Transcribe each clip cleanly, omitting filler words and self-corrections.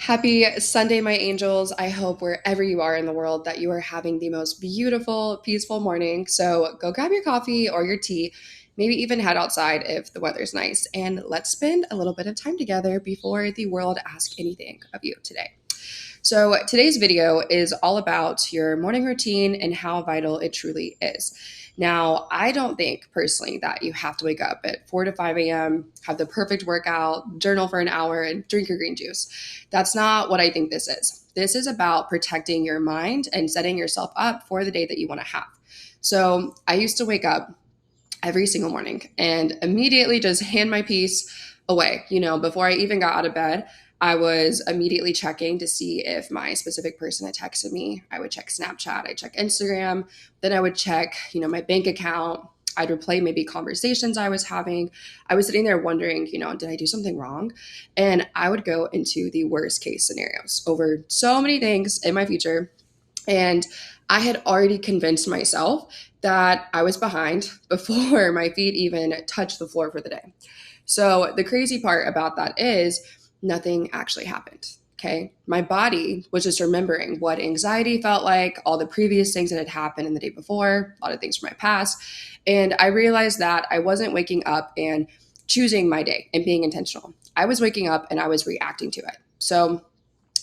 Happy Sunday, my angels. I hope wherever you are in the world that you are having the most beautiful, peaceful morning. So go grab your coffee or your tea, maybe even head outside if the weather's nice, and let's spend a little bit of time together before the world asks anything of you today. So, today's video is all about your morning routine and how vital it truly is. Now, I don't think personally that you have to wake up at 4 to 5 a.m., have the perfect workout, journal for an hour, and drink your green juice. That's not what I think this is. This is about protecting your mind and setting yourself up for the day that you want to have. So, I used to wake up every single morning and immediately just hand my piece away. Before I even got out of bed, I was immediately checking to see if my specific person had texted me. I would check Snapchat, I'd check Instagram, then I would check, my bank account. I'd replay maybe conversations I was having. I was sitting there wondering, did I do something wrong? And I would go into the worst case scenarios over so many things in my future. And I had already convinced myself that I was behind before my feet even touched the floor for the day. So the crazy part about that is nothing actually happened. Okay. My body was just remembering what anxiety felt like, all the previous things that had happened in the day before, a lot of things from my past. And I realized that I wasn't waking up and choosing my day and being intentional. I was waking up and I was reacting to it. So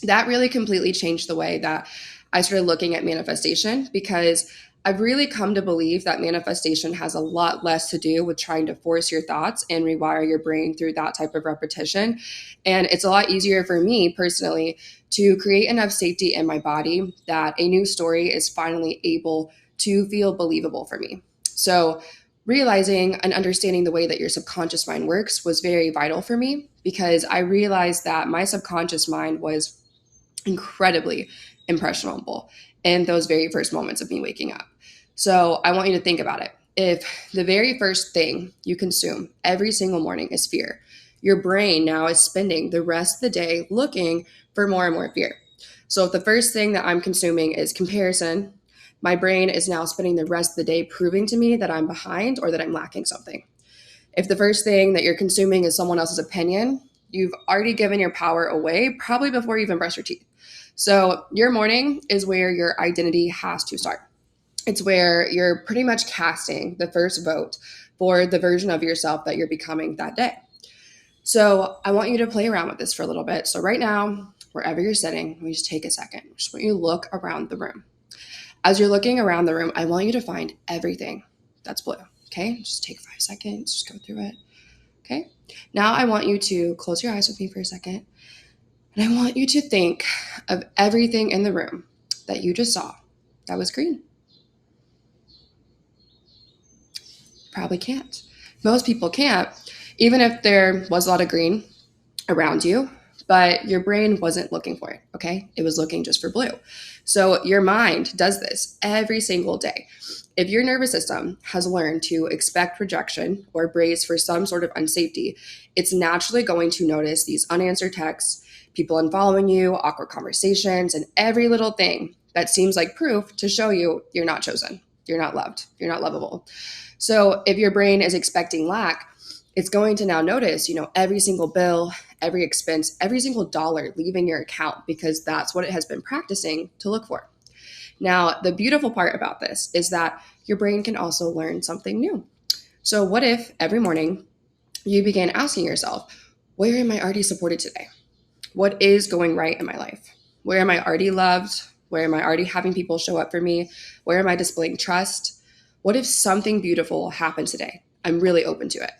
that really completely changed the way that I started looking at manifestation, because I've really come to believe that manifestation has a lot less to do with trying to force your thoughts and rewire your brain through that type of repetition. And it's a lot easier for me personally to create enough safety in my body that a new story is finally able to feel believable for me. So realizing and understanding the way that your subconscious mind works was very vital for me, because I realized that my subconscious mind was incredibly impressionable in those very first moments of me waking up. So I want you to think about it. If the very first thing you consume every single morning is fear, your brain now is spending the rest of the day looking for more and more fear. So if the first thing that I'm consuming is comparison, my brain is now spending the rest of the day proving to me that I'm behind or that I'm lacking something. If the first thing that you're consuming is someone else's opinion, you've already given your power away probably before you even brush your teeth. So your morning is where your identity has to start. It's where you're pretty much casting the first vote for the version of yourself that you're becoming that day. So I want you to play around with this for a little bit. So right now, wherever you're sitting, we just take a second. I just want you to look around the room. As you're looking around the room, I want you to find everything that's blue. Okay, just take 5 seconds, just go through it. Okay, now I want you to close your eyes with me for a second. And I want you to think of everything in the room that you just saw that was green. Probably can't. Most people can't, even if there was a lot of green around you, but your brain wasn't looking for it, okay? It was looking just for blue. So your mind does this every single day. If your nervous system has learned to expect rejection or brace for some sort of unsafety, it's naturally going to notice these unanswered texts, people unfollowing you, awkward conversations, and every little thing that seems like proof to show you you're not chosen, you're not loved, you're not lovable. So if your brain is expecting lack, it's going to now notice, every single bill, every expense, every single dollar leaving your account, because that's what it has been practicing to look for. Now, the beautiful part about this is that your brain can also learn something new. So what if every morning you began asking yourself, where am I already supported today? What is going right in my life? Where am I already loved? Where am I already having people show up for me? Where am I displaying trust? What if something beautiful happened today? I'm really open to it.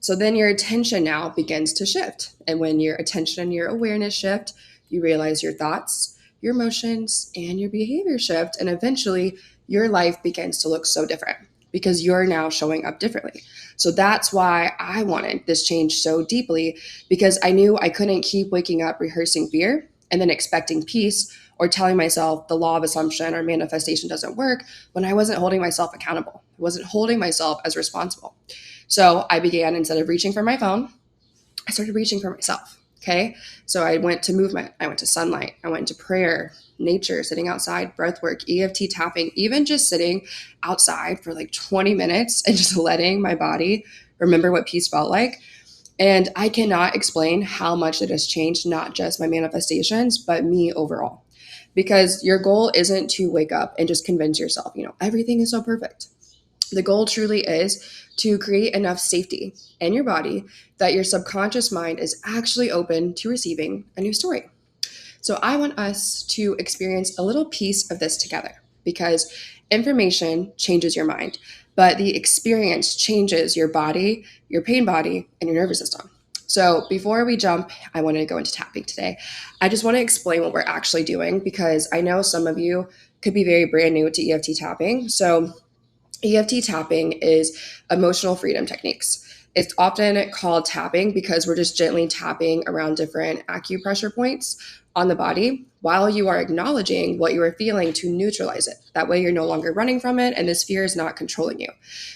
So then your attention now begins to shift. And when your attention and your awareness shift, you realize your thoughts, your emotions, and your behavior shift. And eventually your life begins to look so different because you're now showing up differently. So that's why I wanted this change so deeply, because I knew I couldn't keep waking up rehearsing fear and then expecting peace, or telling myself the law of assumption or manifestation doesn't work when I wasn't holding myself accountable. I wasn't holding myself as responsible. So I began, instead of reaching for my phone, I started reaching for myself. Okay. So I went to movement. I went to sunlight. I went to prayer, nature, sitting outside, breath work, EFT tapping, even just sitting outside for like 20 minutes and just letting my body remember what peace felt like. And I cannot explain how much it has changed, not just my manifestations, but me overall. Because your goal isn't to wake up and just convince yourself, everything is so perfect. The goal truly is to create enough safety in your body that your subconscious mind is actually open to receiving a new story. So I want us to experience a little piece of this together because information changes your mind, but the experience changes your body, your pain body, and your nervous system. So before we jump, I want to go into tapping today. I just want to explain what we're actually doing because I know some of you could be very brand new to EFT tapping. So EFT tapping is emotional freedom techniques. It's often called tapping because we're just gently tapping around different acupressure points on the body while you are acknowledging what you are feeling to neutralize it. That way, you're no longer running from it and this fear is not controlling you.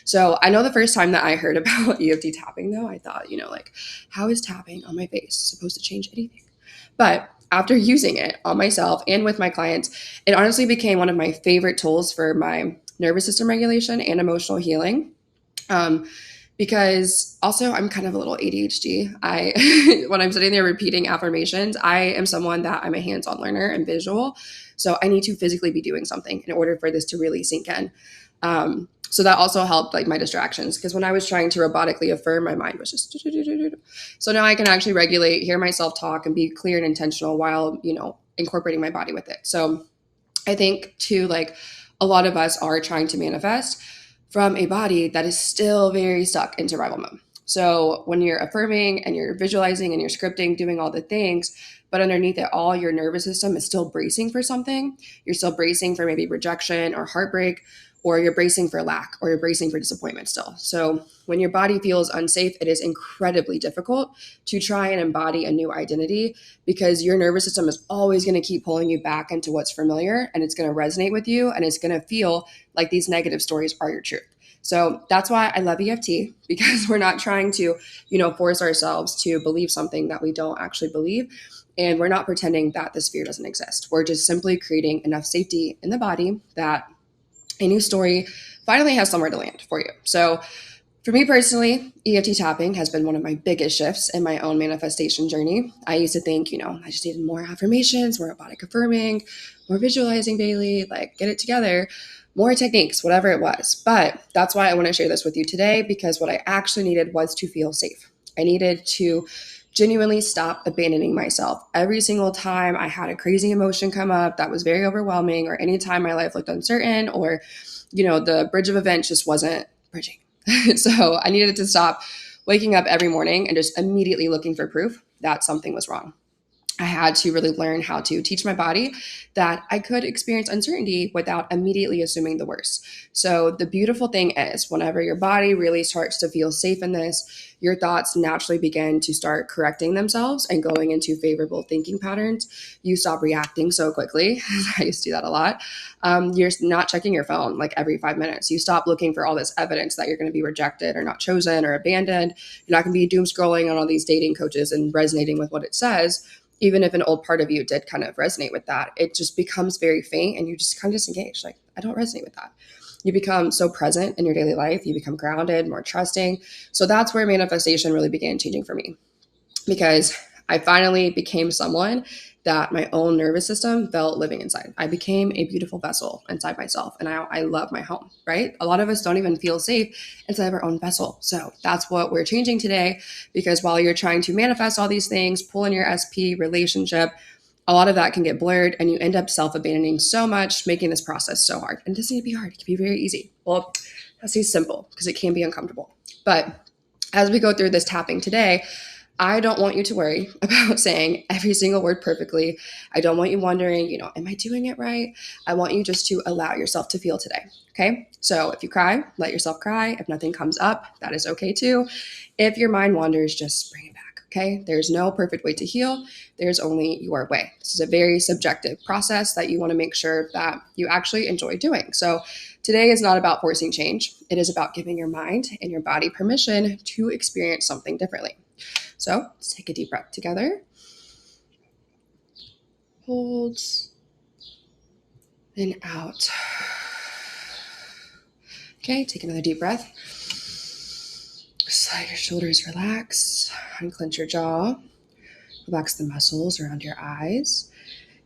So, I know the first time that I heard about EFT tapping, though, I thought, like, how is tapping on my face supposed to change anything? But after using it on myself and with my clients, it honestly became one of my favorite tools for my nervous system regulation and emotional healing. Um, because also I'm kind of a little ADHD. I when I'm sitting there repeating affirmations, I am someone that I'm a hands-on learner and visual. So I need to physically be doing something in order for this to really sink in. So that also helped like my distractions because when I was trying to robotically affirm, my mind was just so now I can actually regulate, hear myself talk, and be clear and intentional while incorporating my body with it. So I think too, like a lot of us are trying to manifest from a body that is still very stuck in survival mode. So when you're affirming and you're visualizing and you're scripting, doing all the things, but underneath it all, your nervous system is still bracing for something. You're still bracing for maybe rejection or heartbreak, or you're bracing for lack, or you're bracing for disappointment still. So when your body feels unsafe, it is incredibly difficult to try and embody a new identity because your nervous system is always going to keep pulling you back into what's familiar and it's going to resonate with you and it's going to feel like these negative stories are your truth. So that's why I love EFT because we're not trying to, force ourselves to believe something that we don't actually believe. And we're not pretending that this fear doesn't exist. We're just simply creating enough safety in the body that a new story finally has somewhere to land for you. So for me personally, EFT tapping has been one of my biggest shifts in my own manifestation journey. I used to think, I just needed more affirmations, more robotic affirming, more visualizing daily, like get it together, more techniques, whatever it was. But that's why I want to share this with you today because what I actually needed was to feel safe. I needed to genuinely stop abandoning myself. Every single time I had a crazy emotion come up that was very overwhelming, or anytime my life looked uncertain, or, the bridge of events just wasn't bridging. So I needed to stop waking up every morning and just immediately looking for proof that something was wrong. I had to really learn how to teach my body that I could experience uncertainty without immediately assuming the worst. So, the beautiful thing is, whenever your body really starts to feel safe in this, your thoughts naturally begin to start correcting themselves and going into favorable thinking patterns. You stop reacting so quickly. I used to do that a lot. You're not checking your phone like every 5 minutes. You stop looking for all this evidence that you're going to be rejected or not chosen or abandoned. You're not going to be doom scrolling on all these dating coaches and resonating with what it says even if an old part of you did kind of resonate with that, it just becomes very faint and you just kind of disengage. Like, I don't resonate with that. You become so present in your daily life. You become grounded, more trusting. So that's where manifestation really began changing for me because I finally became someone that my own nervous system felt living inside. I became a beautiful vessel inside myself, and I love my home, right? A lot of us don't even feel safe inside of our own vessel. So that's what we're changing today because while you're trying to manifest all these things, pull in your SP, relationship, a lot of that can get blurred and you end up self-abandoning so much, making this process so hard. And it doesn't need to be hard. It can be very easy. Well, let's say simple because it can be uncomfortable. But as we go through this tapping today, I don't want you to worry about saying every single word perfectly. I don't want you wondering, am I doing it right? I want you just to allow yourself to feel today. Okay. So if you cry, let yourself cry. If nothing comes up, that is okay too. If your mind wanders, just bring it back. Okay. There's no perfect way to heal. There's only your way. This is a very subjective process that you want to make sure that you actually enjoy doing. So today is not about forcing change. It is about giving your mind and your body permission to experience something differently. So let's take a deep breath together. Hold. Then out. Okay, take another deep breath. Just let your shoulders relax, unclench your jaw, relax the muscles around your eyes.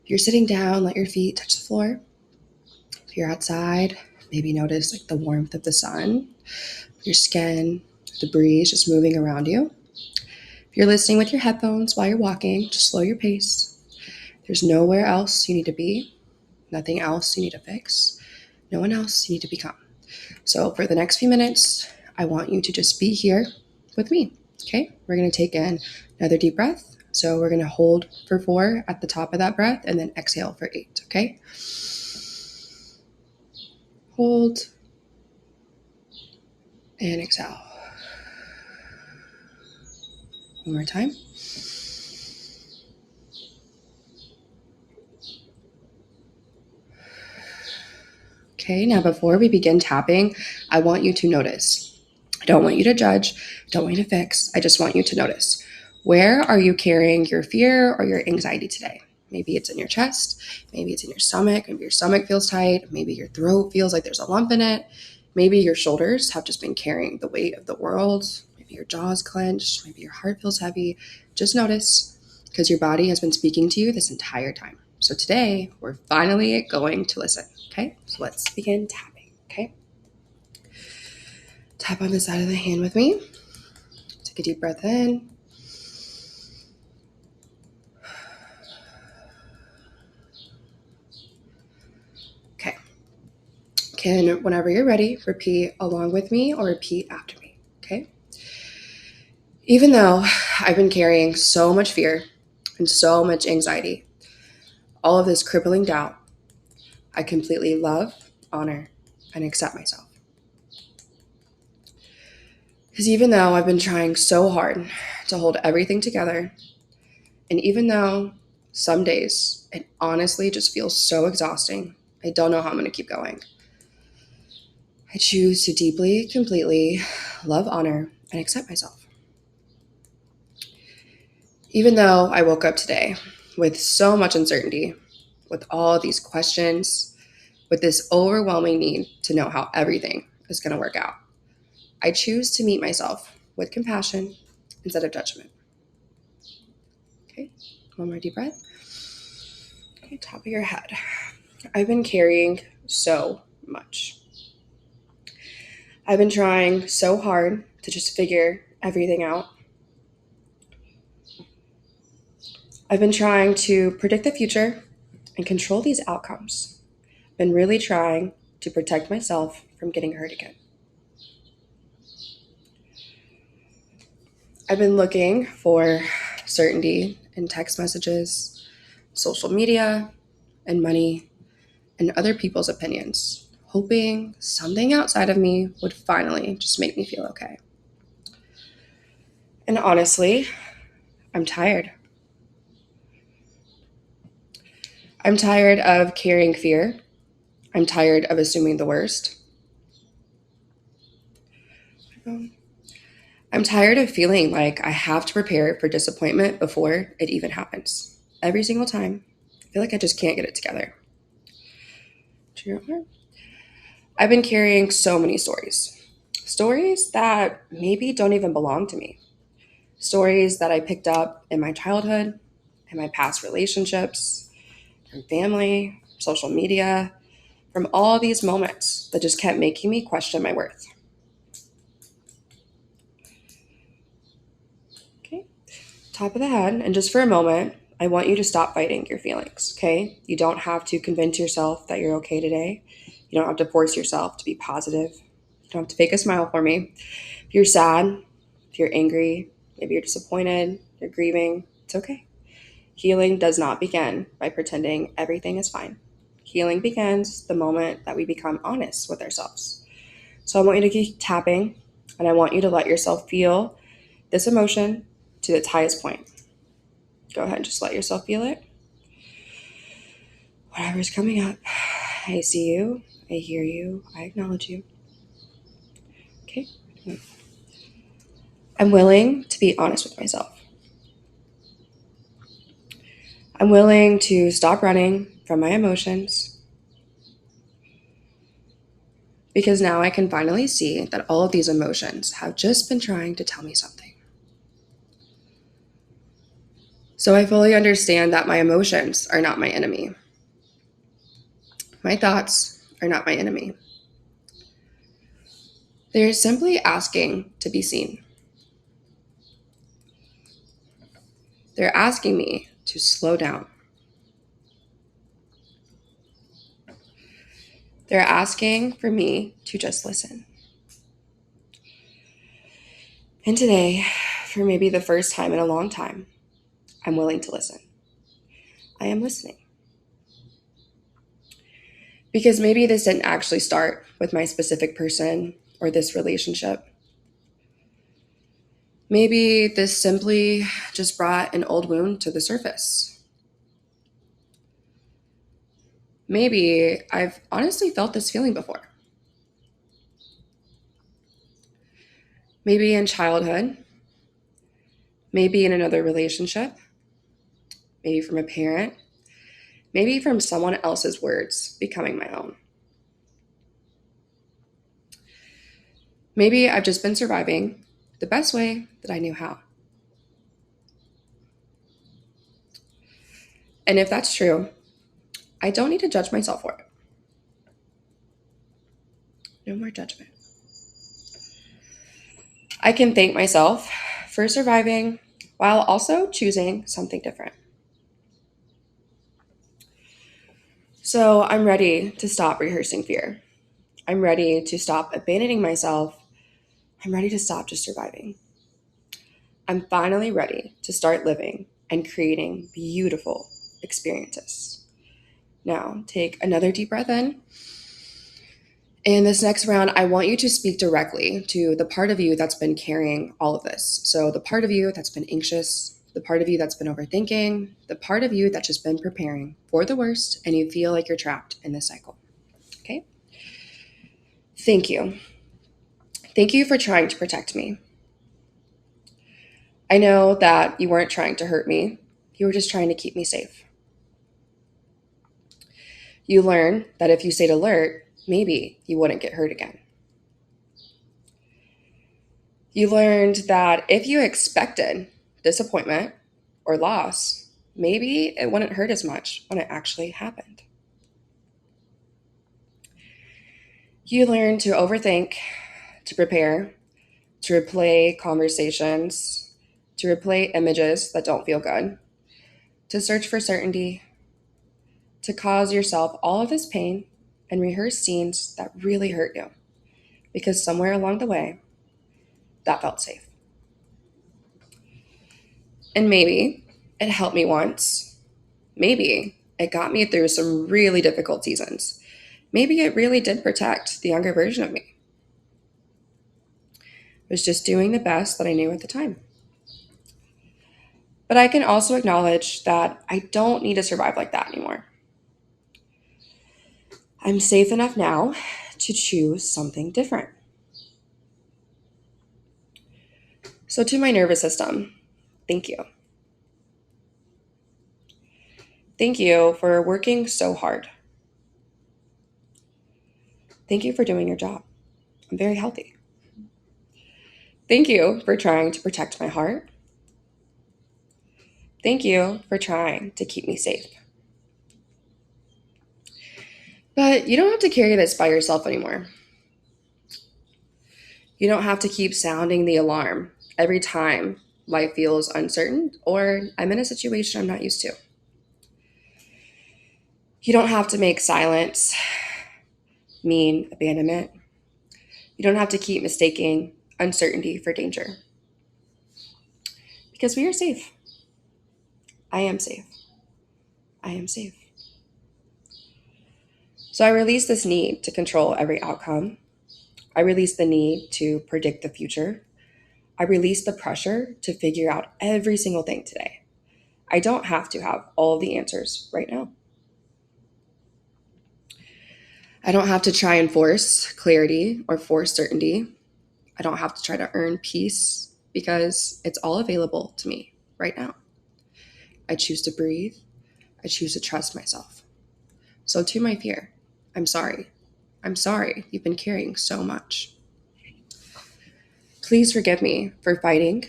If you're sitting down, let your feet touch the floor. If you're outside, maybe notice like the warmth of the sun, your skin, the breeze just moving around you. If you're listening with your headphones while you're walking, just slow your pace. There's nowhere else you need to be, nothing else you need to fix, no one else you need to become. So for the next few minutes, I want you to just be here with me, okay? We're going to take in another deep breath. So we're going to hold for 4 at the top of that breath and then exhale for 8, okay? Hold and exhale. One more time. Okay, now before we begin tapping, I want you to notice. I don't want you to judge. I don't want you to fix. I just want you to notice. Where are you carrying your fear or your anxiety today? Maybe it's in your chest. Maybe it's in your stomach. Maybe your stomach feels tight. Maybe your throat feels like there's a lump in it. Maybe your shoulders have just been carrying the weight of the world. Maybe your jaw is clenched. Maybe your heart feels heavy. Just notice, because your body has been speaking to you this entire time. So today, we're finally going to listen, okay? So let's begin tapping, okay? Tap on the side of the hand with me. Take a deep breath in. Okay. Whenever you're ready, repeat along with me or repeat after me, okay? Even though I've been carrying so much fear and so much anxiety, all of this crippling doubt, I completely love, honor, and accept myself. Because even though I've been trying so hard to hold everything together, and even though some days it honestly just feels so exhausting, I don't know how I'm going to keep going. I choose to deeply, completely love, honor, and accept myself. Even though I woke up today with so much uncertainty, with all these questions, with this overwhelming need to know how everything is going to work out, I choose to meet myself with compassion instead of judgment. Okay, one more deep breath. Okay, top of your head. I've been carrying so much. I've been trying so hard to just figure everything out. I've been trying to predict the future and control these outcomes. I've been really trying to protect myself from getting hurt again. I've been looking for certainty in text messages, social media, and money, and other people's opinions, hoping something outside of me would finally just make me feel okay. And honestly, I'm tired. I'm tired of carrying fear. I'm tired of assuming the worst. I'm tired of feeling like I have to prepare for disappointment before it even happens. Every single time, I feel like I just can't get it together. I've been carrying so many stories. Stories that maybe don't even belong to me. Stories that I picked up in my childhood, in my past relationships, from family, social media, from all these moments that just kept making me question my worth. Okay, top of the head, and just for a moment, I want you to stop fighting your feelings, okay? You don't have to convince yourself that you're okay today. You don't have to force yourself to be positive. You don't have to fake a smile for me. If you're sad, if you're angry, maybe you're disappointed, you're grieving, it's okay. Healing does not begin by pretending everything is fine. Healing begins the moment that we become honest with ourselves. So I want you to keep tapping, and I want you to let yourself feel this emotion to its highest point. Go ahead and just let yourself feel it. Whatever's coming up, I see you, I hear you, I acknowledge you. Okay? I'm willing to be honest with myself. I'm willing to stop running from my emotions because now I can finally see that all of these emotions have just been trying to tell me something. So I fully understand that my emotions are not my enemy. My thoughts are not my enemy. They're simply asking to be seen. They're asking me to slow down. They're asking for me to just listen. And today, for maybe the first time in a long time, I'm willing to listen. I am listening. Because maybe this didn't actually start with my specific person or this relationship. Maybe this simply just brought an old wound to the surface. Maybe I've honestly felt this feeling before. Maybe in childhood, maybe in another relationship, maybe from a parent, maybe from someone else's words becoming my own. Maybe I've just been surviving the best way that I knew how. And if that's true, I don't need to judge myself for it. No more judgment. I can thank myself for surviving while also choosing something different. So I'm ready to stop rehearsing fear. I'm ready to stop abandoning myself. I'm ready to stop just surviving. I'm finally ready to start living and creating beautiful experiences. Now, take another deep breath in. In this next round, I want you to speak directly to the part of you that's been carrying all of this. So, the part of you that's been anxious, the part of you that's been overthinking, the part of you that's just been preparing for the worst, and you feel like you're trapped in this cycle. Okay? Thank you. Thank you for trying to protect me. I know that you weren't trying to hurt me, you were just trying to keep me safe. You learn that if you stayed alert, maybe you wouldn't get hurt again. You learned that if you expected disappointment or loss, maybe it wouldn't hurt as much when it actually happened. You learned to overthink, to prepare, to replay conversations, to replay images that don't feel good, to search for certainty, to cause yourself all of this pain and rehearse scenes that really hurt you because somewhere along the way, that felt safe. And maybe it helped me once. Maybe it got me through some really difficult seasons. Maybe it really did protect the younger version of me. I was just doing the best that I knew at the time. But I can also acknowledge that I don't need to survive like that anymore. I'm safe enough now to choose something different. So, to my nervous system, thank you. Thank you for working so hard. Thank you for doing your job. I'm very healthy. Thank you for trying to protect my heart. Thank you for trying to keep me safe. But you don't have to carry this by yourself anymore. You don't have to keep sounding the alarm every time life feels uncertain or I'm in a situation I'm not used to. You don't have to make silence mean abandonment. You don't have to keep mistaking uncertainty for danger. Because we are safe. I am safe. I am safe. So I release this need to control every outcome. I release the need to predict the future. I release the pressure to figure out every single thing today. I don't have to have all of the answers right now. I don't have to try and force clarity or force certainty. I don't have to try to earn peace because it's all available to me right now. I choose to breathe. I choose to trust myself. So, to my fear, I'm sorry. I'm sorry you've been carrying so much. Please forgive me for fighting,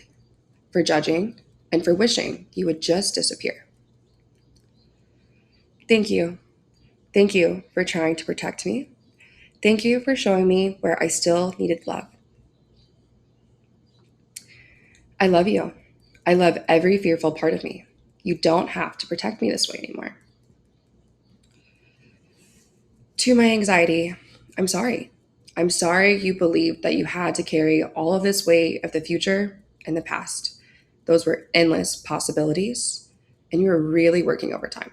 for judging, and for wishing you would just disappear. Thank you. Thank you for trying to protect me. Thank you for showing me where I still needed love. I love you. I love every fearful part of me. You don't have to protect me this way anymore. To my anxiety, I'm sorry. I'm sorry you believed that you had to carry all of this weight of the future and the past. Those were endless possibilities, and you were really working overtime.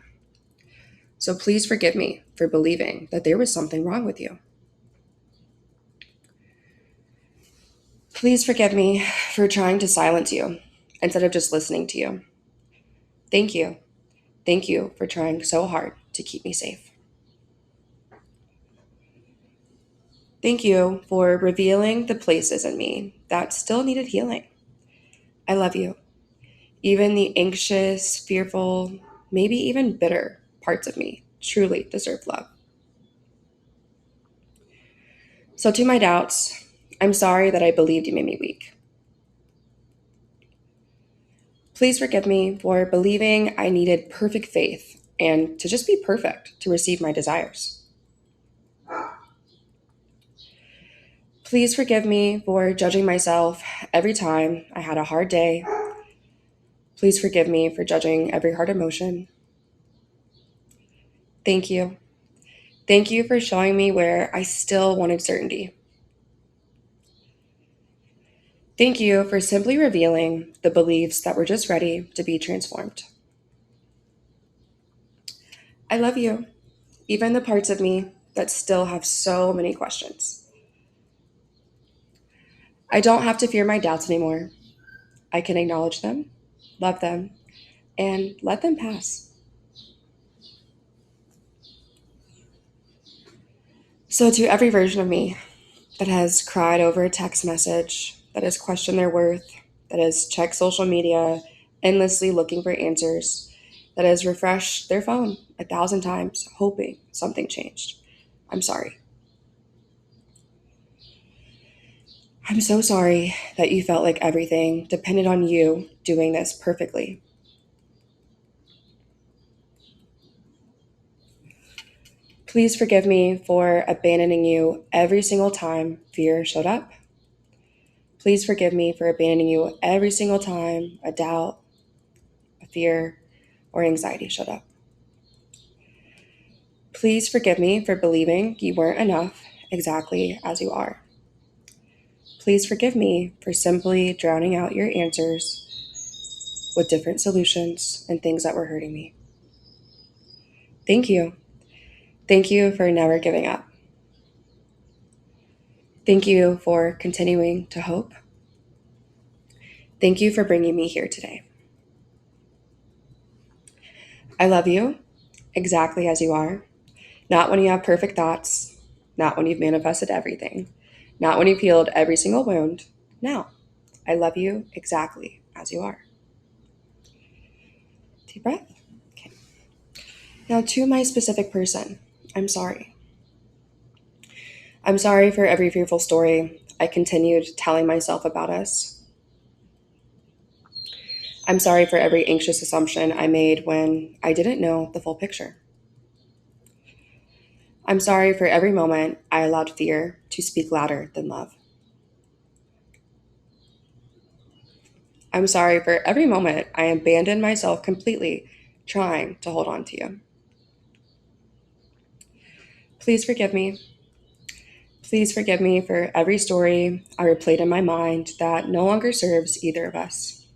So please forgive me for believing that there was something wrong with you. Please forgive me for trying to silence you instead of just listening to you. Thank you. Thank you for trying so hard to keep me safe. Thank you for revealing the places in me that still needed healing. I love you. Even the anxious, fearful, maybe even bitter parts of me truly deserve love. So, to my doubts, I'm sorry that I believed you made me weak. Please forgive me for believing I needed perfect faith and to just be perfect to receive my desires. Please forgive me for judging myself every time I had a hard day. Please forgive me for judging every hard emotion. Thank you. Thank you for showing me where I still wanted certainty. Thank you for simply revealing the beliefs that were just ready to be transformed. I love you, even the parts of me that still have so many questions. I don't have to fear my doubts anymore. I can acknowledge them, love them, and let them pass. So, to every version of me that has cried over a text message, that has questioned their worth, that has checked social media, endlessly looking for answers, that has refreshed their phone 1,000 times, hoping something changed, I'm sorry. I'm so sorry that you felt like everything depended on you doing this perfectly. Please forgive me for abandoning you every single time fear showed up. Please forgive me for abandoning you every single time a doubt, a fear, or anxiety showed up. Please forgive me for believing you weren't enough exactly as you are. Please forgive me for simply drowning out your answers with different solutions and things that were hurting me. Thank you. Thank you for never giving up. Thank you for continuing to hope. Thank you for bringing me here today. I love you exactly as you are, not when you have perfect thoughts, not when you've manifested everything, not when you've healed every single wound. No, I love you exactly as you are. Deep breath. Okay. Now, to my specific person, I'm sorry. I'm sorry for every fearful story I continued telling myself about us. I'm sorry for every anxious assumption I made when I didn't know the full picture. I'm sorry for every moment I allowed fear to speak louder than love. I'm sorry for every moment I abandoned myself completely trying to hold on to you. Please forgive me. Please forgive me for every story I replayed in my mind that no longer serves either of us.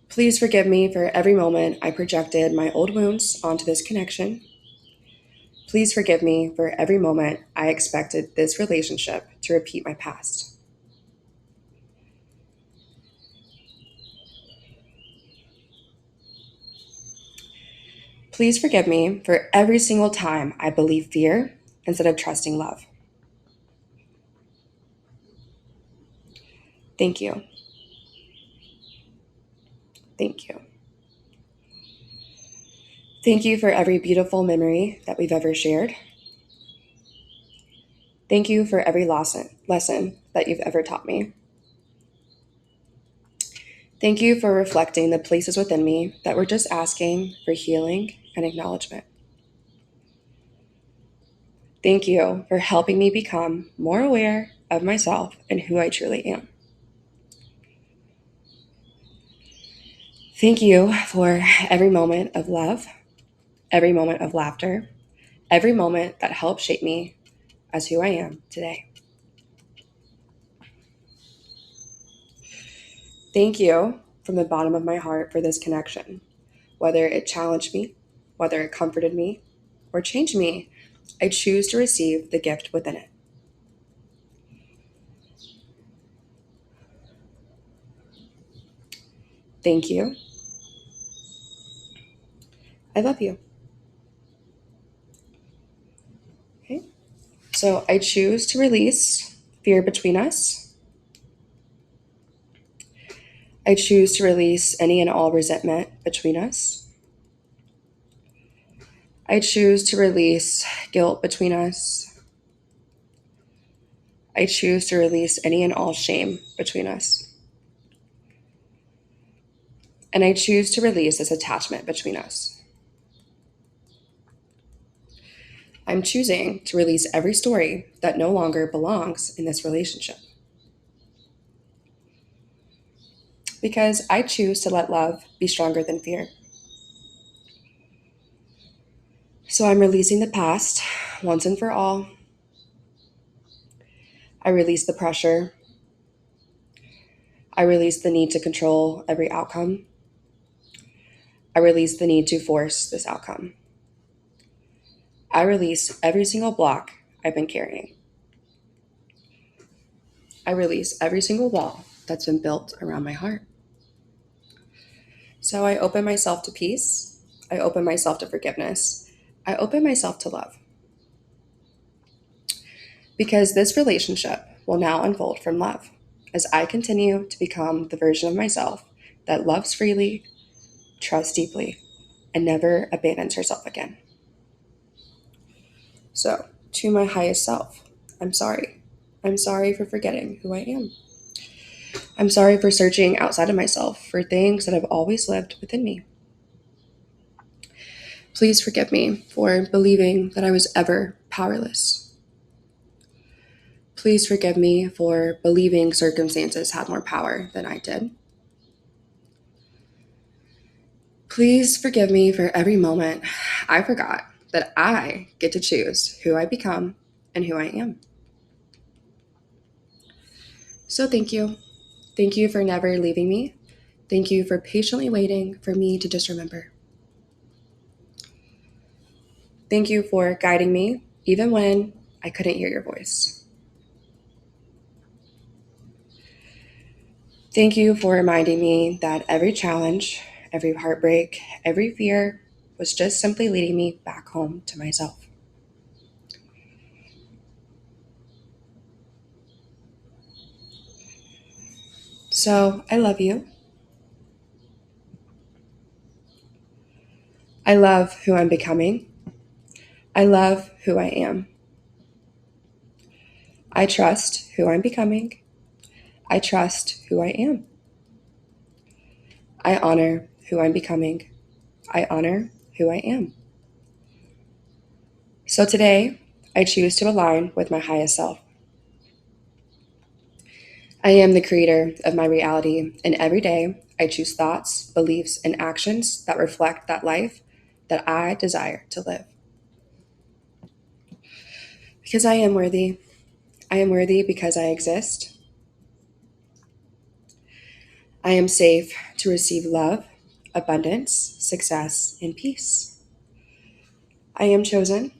Please forgive me for every moment I projected my old wounds onto this connection. Please forgive me for every moment I expected this relationship to repeat my past. Please forgive me for every single time I believed fear instead of trusting love. Thank you. Thank you. Thank you for every beautiful memory that we've ever shared. Thank you for every lesson that you've ever taught me. Thank you for reflecting the places within me that were just asking for healing and acknowledgement. Thank you for helping me become more aware of myself and who I truly am. Thank you for every moment of love, every moment of laughter, every moment that helped shape me as who I am today. Thank you from the bottom of my heart for this connection. Whether it challenged me, whether it comforted me, or changed me, I choose to receive the gift within it. Thank you. I love you. Okay. So I choose to release fear between us. I choose to release any and all resentment between us. I choose to release guilt between us. I choose to release any and all shame between us. And I choose to release this attachment between us. I'm choosing to release every story that no longer belongs in this relationship. Because I choose to let love be stronger than fear. So I'm releasing the past once and for all. I release the pressure. I release the need to control every outcome. I release the need to force this outcome. I release every single block I've been carrying. I release every single wall that's been built around my heart. So I open myself to peace. I open myself to forgiveness. I open myself to love. Because this relationship will now unfold from love as I continue to become the version of myself that loves freely, trusts deeply, and never abandons herself again. So, to my highest self, I'm sorry. I'm sorry for forgetting who I am. I'm sorry for searching outside of myself for things that have always lived within me. Please forgive me for believing that I was ever powerless. Please forgive me for believing circumstances had more power than I did. Please forgive me for every moment I forgot that I get to choose who I become and who I am. So thank you. Thank you for never leaving me. Thank you for patiently waiting for me to just remember. Thank you for guiding me even when I couldn't hear your voice. Thank you for reminding me that every challenge, every heartbreak, every fear was just simply leading me back home to myself. So I love you. I love who I'm becoming. I love who I am. I trust who I'm becoming. I trust who I am. I honor who I'm becoming. I honor who I am. So today, I choose to align with my highest self. I am the creator of my reality, and every day I choose thoughts, beliefs, and actions that reflect that life that I desire to live. Because I am worthy. I am worthy because I exist. I am safe to receive love, abundance, success, and peace. I am chosen.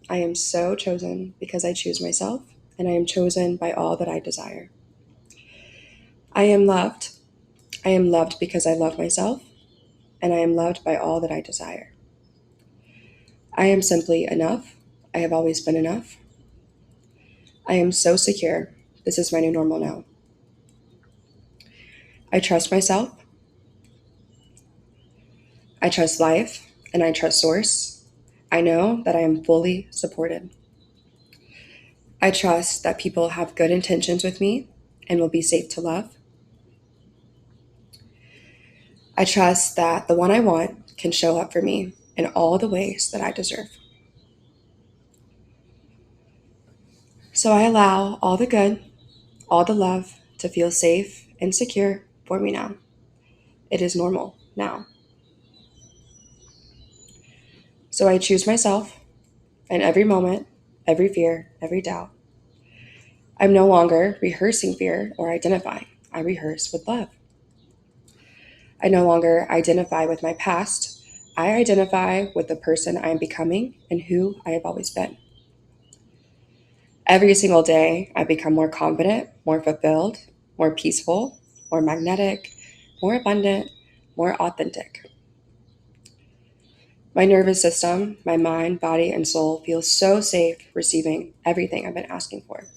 I am so chosen because I choose myself, and I am chosen by all that I desire. I am loved. I am loved because I love myself, and I am loved by all that I desire. I am simply enough. I have always been enough. I am so secure. This is my new normal now. I trust myself. I trust life. and I trust Source. I know that I am fully supported. I trust that people have good intentions with me and will be safe to love. I trust that the one I want can show up for me in all the ways that I deserve. So I allow all the good, all the love to feel safe and secure for me now. It is normal now. So I choose myself in every moment, every fear, every doubt. I'm no longer rehearsing fear or identifying. I rehearse with love. I no longer identify with my past. I identify with the person I am becoming and who I have always been. Every single day, I become more confident, more fulfilled, more peaceful, more magnetic, more abundant, more authentic. My nervous system, my mind, body, and soul feel so safe receiving everything I've been asking for.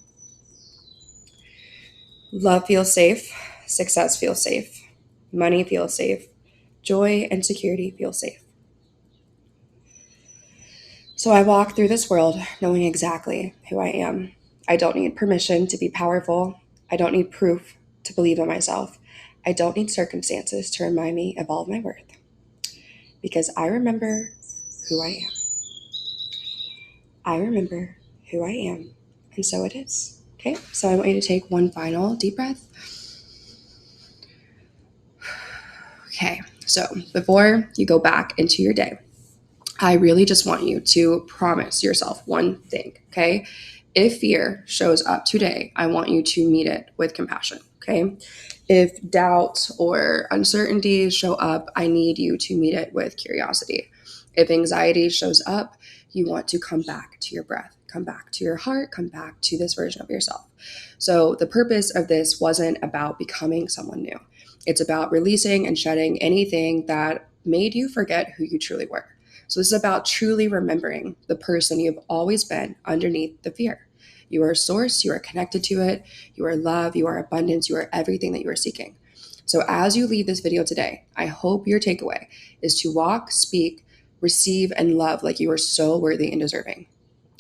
Love feels safe, success feels safe, money feels safe, joy and security feel safe. So I walk through this world knowing exactly who I am. I don't need permission to be powerful. I don't need proof to believe in myself. I don't need circumstances to remind me of all of my worth because I remember who I am. I remember who I am, and so it is. Okay, so I want you to take one final deep breath. Okay, so before you go back into your day, I really just want you to promise yourself one thing, okay? If fear shows up today, I want you to meet it with compassion, okay? If doubt or uncertainty show up, I need you to meet it with curiosity. If anxiety shows up, you want to come back to your breath, come back to your heart, come back to this version of yourself. So the purpose of this wasn't about becoming someone new. It's about releasing and shedding anything that made you forget who you truly were. So this is about truly remembering the person you've always been underneath the fear. You are a source, you are connected to it, you are love, you are abundance, you are everything that you are seeking. So as you leave this video today, I hope your takeaway is to walk, speak, receive, and love like you are so worthy and deserving.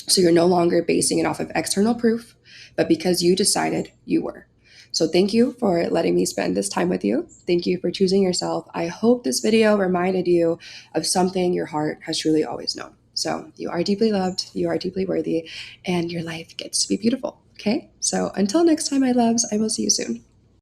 So you're no longer basing it off of external proof, but because you decided you were. So thank you for letting me spend this time with you. Thank you for choosing yourself. I hope this video reminded you of something your heart has truly always known. So you are deeply loved, you are deeply worthy, and your life gets to be beautiful. Okay? So until next time, my loves, I will see you soon.